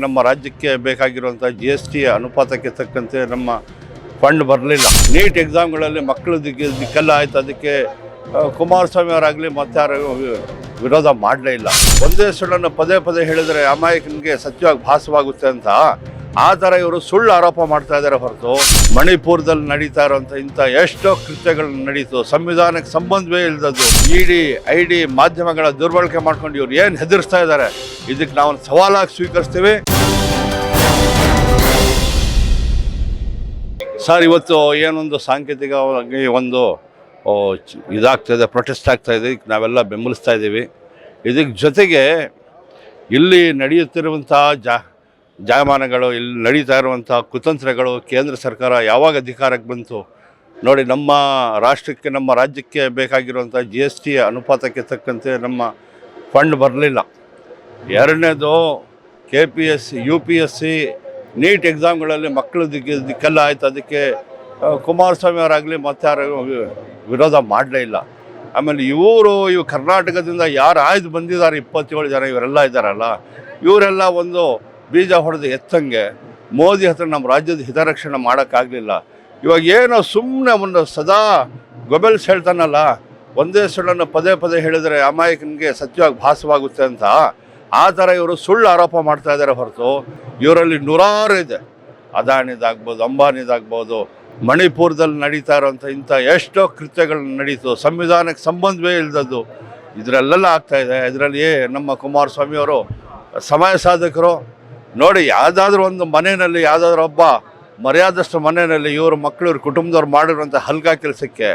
ನಮ್ಮ ರಾಜ್ಯಕ್ಕೆ ಬೇಕಾಗಿರುವಂಥ GST ಅನುಪಾತಕ್ಕೆ ತಕ್ಕಂತೆ ನಮ್ಮ ಫಂಡ್ ಬರಲಿಲ್ಲ. ನೀಟ್ ಎಕ್ಸಾಮ್ಗಳಲ್ಲಿ ಮಕ್ಕಳು ದಿಕ್ಕೆಲ್ಲ ಆಯಿತು. ಅದಕ್ಕೆ ಕುಮಾರಸ್ವಾಮಿ ಅವರಾಗಲಿ ಮತ್ತಾರು ವಿರೋಧ ಮಾಡಲೇ ಇಲ್ಲ. ಒಂದೇ ಸುಳ್ಳನ್ನು ಪದೇ ಪದೇ ಹೇಳಿದರೆ ಅಮಾಯಕನಿಗೆ ಸತ್ಯವಾಗಿ ಭಾಸವಾಗುತ್ತೆ ಅಂತ ಆ ಥರ ಇವರು ಸುಳ್ಳು ಆರೋಪ ಮಾಡ್ತಾ ಇದ್ದಾರೆ ಹೊರತು ಮಣಿಪುರದಲ್ಲಿ ನಡೀತಾ ಇರೋಂಥ ಇಂಥ ಎಷ್ಟೋ ಕೃತ್ಯಗಳು ನಡೀತು. ಸಂವಿಧಾನಕ್ಕೆ ಸಂಬಂಧವೇ ಇಲ್ಲದದ್ದು ID ಮಾಧ್ಯಮಗಳ ದುರ್ಬಳಕೆ ಮಾಡ್ಕೊಂಡು ಇವ್ರು ಏನು ಹೆದರ್ಸ್ತಾ ಇದ್ದಾರೆ, ಇದಕ್ಕೆ ನಾವು ಸವಾಲಾಗಿ ಸ್ವೀಕರಿಸ್ತೀವಿ. ಸರ್, ಇವತ್ತು ಏನೊಂದು ಸಾಂಕೇತಿಕವಾಗಿ ಒಂದು ಇದಾಗ್ತಾಯಿದೆ, ಪ್ರೊಟೆಸ್ಟ್ ಆಗ್ತಾಯಿದೆ, ಇದಕ್ಕೆ ನಾವೆಲ್ಲ ಬೆಂಬಲಿಸ್ತಾ ಇದ್ದೀವಿ. ಇದಕ್ಕೆ ಜೊತೆಗೆ ಇಲ್ಲಿ ನಡೆಯುತ್ತಿರುವಂಥ ಜಾಯಮಾನಗಳು, ಇಲ್ಲಿ ನಡೀತಾ ಇರುವಂಥ ಕುತಂತ್ರಗಳು, ಕೇಂದ್ರ ಸರ್ಕಾರ ಯಾವಾಗ ಅಧಿಕಾರಕ್ಕೆ ಬಂತು ನೋಡಿ, ನಮ್ಮ ರಾಷ್ಟ್ರಕ್ಕೆ ನಮ್ಮ ರಾಜ್ಯಕ್ಕೆ ಬೇಕಾಗಿರುವಂಥ GST ಅನುಪಾತಕ್ಕೆ ತಕ್ಕಂತೆ ನಮ್ಮ ಫಂಡ್ ಬರಲಿಲ್ಲ. ಎರಡನೇದು KPSC UPSC ನೀಟ್ ಎಕ್ಸಾಮ್ಗಳಲ್ಲಿ ಮಕ್ಕಳು ದಿಕ್ಕೆಲ್ಲ ಆಯಿತು. ಅದಕ್ಕೆ ಕುಮಾರಸ್ವಾಮಿ ಅವರಾಗಲಿ ಮತ್ತಾರು ವಿರೋಧ ಮಾಡಲೇ ಇಲ್ಲ. ಆಮೇಲೆ ಇವು ಕರ್ನಾಟಕದಿಂದ ಯಾರು ಆಯ್ದು ಬಂದಿದ್ದಾರೆ 27 ಜನ ಇವರೆಲ್ಲ ಇದ್ದಾರಲ್ಲ, ಇವರೆಲ್ಲ ಒಂದು ಬೀಜ ಹೊಡೆದು ಎತ್ತಂಗೆ ಮೋದಿ ಹತ್ರ ನಮ್ಮ ರಾಜ್ಯದ ಹಿತರಕ್ಷಣೆ ಮಾಡೋಕ್ಕಾಗಲಿಲ್ಲ. ಇವಾಗ ಏನೋ ಸುಮ್ಮನೆ ಒಂದು ಸದಾ ಗೊಬೆಲ್ಸ್ ಹೇಳ್ತಾನಲ್ಲ, ಒಂದೇ ಸುಳ್ಳನ್ನು ಪದೇ ಪದೇ ಹೇಳಿದರೆ ಅಮಾಯಕನಿಗೆ ಸತ್ಯವಾಗಿ ಭಾಸವಾಗುತ್ತೆ ಅಂತ ಆ ಥರ ಇವರು ಸುಳ್ಳು ಆರೋಪ ಮಾಡ್ತಾ ಇದ್ದಾರೆ ಹೊರತು ಇವರಲ್ಲಿ ನೂರಾರು ಇದೆ. ಅದಾನಿದಾಗ್ಬೋದು, ಅಂಬಾನಿದಾಗ್ಬೋದು, ಮಣಿಪುರದಲ್ಲಿ ನಡೀತಾ ಇರೋಂಥ ಇಂಥ ಎಷ್ಟೋ ಕೃತ್ಯಗಳು ನಡೀತು. ಸಂವಿಧಾನಕ್ಕೆ ಸಂಬಂಧವೇ ಇಲ್ಲದದ್ದು ಇದರಲ್ಲೆಲ್ಲ ಆಗ್ತಾಯಿದೆ. ಇದರಲ್ಲಿ ನಮ್ಮ ಕುಮಾರಸ್ವಾಮಿಯವರು ಸಮಯ ಸಾಧಕರು ನೋಡಿ. ಯಾವುದಾದ್ರೂ ಒಂದು ಮನೆಯಲ್ಲಿ, ಯಾವುದಾದ್ರೂ ಒಬ್ಬ ಮರ್ಯಾದಷ್ಟು ಮನೆಯಲ್ಲಿ ಇವ್ರ ಮಕ್ಕಳು, ಇವ್ರ ಕುಟುಂಬದವ್ರು ಮಾಡಿರುವಂಥ ಹಲ್ಕ ಕೆಲಸಕ್ಕೆ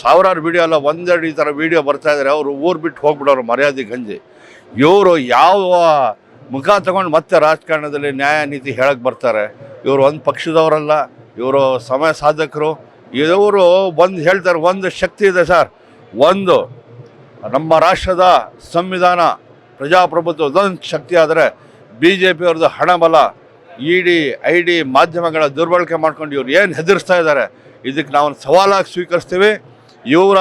ಸಾವಿರಾರು ವೀಡಿಯೋ ಅಲ್ಲ, ಒಂದೆರಡು ಈ ಥರ ವೀಡಿಯೋ ಬರ್ತಾಯಿದ್ದಾರೆ. ಅವರು ಊರು ಬಿಟ್ಟು ಹೋಗ್ಬಿಡೋರು ಮರ್ಯಾದೆ ಗಂಜಿ. ಇವರು ಯಾವ ಮುಖ ತಗೊಂಡು ಮತ್ತೆ ರಾಜಕಾರಣದಲ್ಲಿ ನ್ಯಾಯ ನೀತಿ ಹೇಳಕ್ಕೆ ಬರ್ತಾರೆ? ಇವರು ಒಂದು ಪಕ್ಷದವರಲ್ಲ, ಇವರು ಸಮಯ ಸಾಧಕರು. ಇವರು ಒಂದು ಹೇಳ್ತಾರೆ, ಒಂದು ಶಕ್ತಿ ಇದೆ ಸರ್, ಒಂದು ನಮ್ಮ ರಾಷ್ಟ್ರದ ಸಂವಿಧಾನ ಪ್ರಜಾಪ್ರಭುತ್ವ ಅದೊಂದು ಶಕ್ತಿ. ಆದರೆ BJP ಅವ್ರದ್ದು ಹಣಬಲ, ID ಮಾಧ್ಯಮಗಳ ದುರ್ಬಳಕೆ ಮಾಡ್ಕೊಂಡು ಇವ್ರು ಏನು ಹೆದರ್ಸ್ತಾ ಇದ್ದಾರೆ, ಇದಕ್ಕೆ ನಾವು ಸವಾಲಾಗಿ ಸ್ವೀಕರಿಸ್ತೀವಿ. ಇವರ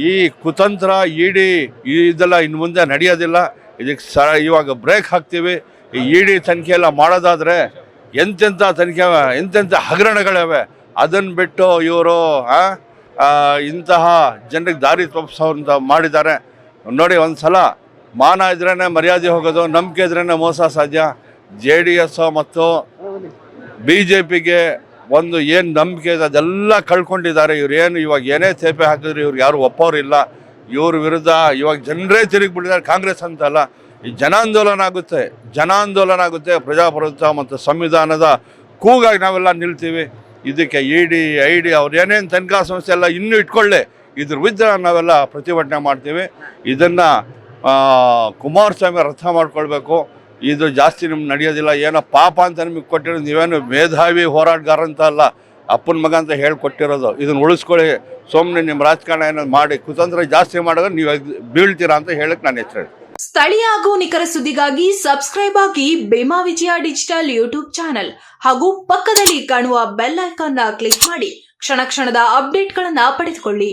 ಈ ಕುತಂತ್ರ ಇದೆಲ್ಲ ಇನ್ನು ಮುಂದೆ ನಡೆಯೋದಿಲ್ಲ. ಇದಕ್ಕೆ ಇವಾಗ ಬ್ರೇಕ್ ಹಾಕ್ತೀವಿ. ಈ ತನಿಖೆ ಎಲ್ಲ ಮಾಡೋದಾದರೆ ಎಂತೆಂಥ ತನಿಖೆ, ಎಂತೆಂಥ ಹಗರಣಗಳಿವೆ, ಅದನ್ನು ಬಿಟ್ಟು ಇವರು ಇಂತಹ ಜನರಿಗೆ ದಾರಿ ತಪ್ಪಿಸೋಂಥ ಮಾಡಿದ್ದಾರೆ ನೋಡಿ. ಒಂದು ಸಲ ಮಾನ ಇದ್ರೇ ಮರ್ಯಾದೆ ಹೋಗೋದು, ನಂಬಿಕೆ ಇದ್ರೇ ಮೋಸ ಸಾಧ್ಯ. JDS ಮತ್ತು BJPಗೆ ಒಂದು ಏನು ನಂಬಿಕೆ ಇದೆ ಅದೆಲ್ಲ ಕಳ್ಕೊಂಡಿದ್ದಾರೆ. ಇವಾಗ ಏನೇ ತೇಪೆ ಹಾಕಿದ್ರು ಇವ್ರು ಯಾರು ಒಪ್ಪೋರಿಲ್ಲ. ಇವ್ರ ವಿರುದ್ಧ ಇವಾಗ ಜನರೇ ತಿರುಗಿಬಿಟ್ಟಿದ್ದಾರೆ. ಕಾಂಗ್ರೆಸ್ ಅಂತಲ್ಲ, ಈ ಜನಾಂದೋಲನ ಆಗುತ್ತೆ. ಪ್ರಜಾಪ್ರಭುತ್ವ ಮತ್ತು ಸಂವಿಧಾನದ ಕೂಗಾಗಿ ನಾವೆಲ್ಲ ನಿಲ್ತೀವಿ. ಇದಕ್ಕೆ ID ಅವ್ರು ಏನೇನು ತನಿಖಾ ಸಂಸ್ಥೆ ಎಲ್ಲ ಇನ್ನೂ ಇಟ್ಕೊಳ್ಳಿ, ಇದ್ರ ವಿರುದ್ಧ ನಾವೆಲ್ಲ ಪ್ರತಿಭಟನೆ ಮಾಡ್ತೀವಿ. ಇದನ್ನು ಕುಮಾರಸ್ವಾಮಿ ಅರ್ಥ ಮಾಡ್ಕೊಳ್ಬೇಕು. ಇದು ಜಾಸ್ತಿ ನಿಮ್ಗೆ ನಡೆಯೋದಿಲ್ಲ. ಏನೋ ಪಾಪ ಅಂತ ನಿಮಗೆ ಕೊಟ್ಟಿರೋದು, ನೀವೇನು ಮೇಧಾವಿ ಹೋರಾಟಗಾರ ಅಂತ ಅಲ್ಲ, ಅಪ್ಪನ ಮಗ ಅಂತ ಹೇಳ್ಕೊಟ್ಟಿರೋದು. ಇದನ್ನು ಉಳಿಸ್ಕೊಳ್ಳಿ. ಸುಮ್ಮನೆ ನಿಮ್ಮ ರಾಜಕಾರಣ ಏನಾದ್ರು ಮಾಡಿ ಕುತಂತ್ರ ಜಾಸ್ತಿ ಮಾಡಿದ್ರೆ ನೀವು ಬೀಳ್ತೀರಾ ಅಂತ ಹೇಳಕ್ಕೆ ನಾನು ಎಚ್ಚರಿಕೆ. ಸ್ಥಳೀಯ ಹಾಗೂ ನಿಖರ ಸುದ್ದಿಗಾಗಿ ಸಬ್ಸ್ಕ್ರೈಬ್ ಆಗಿ ಬೇಮಾ ವಿಜಯ ಡಿಜಿಟಲ್ ಯೂಟ್ಯೂಬ್ ಚಾನೆಲ್ ಹಾಗೂ ಪಕ್ಕದಲ್ಲಿ ಕಾಣುವ ಬೆಲ್ ಐಕಾನ್ ಕ್ಲಿಕ್ ಮಾಡಿ ಕ್ಷಣ ಕ್ಷಣದ ಅಪ್ಡೇಟ್ಗಳನ್ನು ಪಡೆದುಕೊಳ್ಳಿ.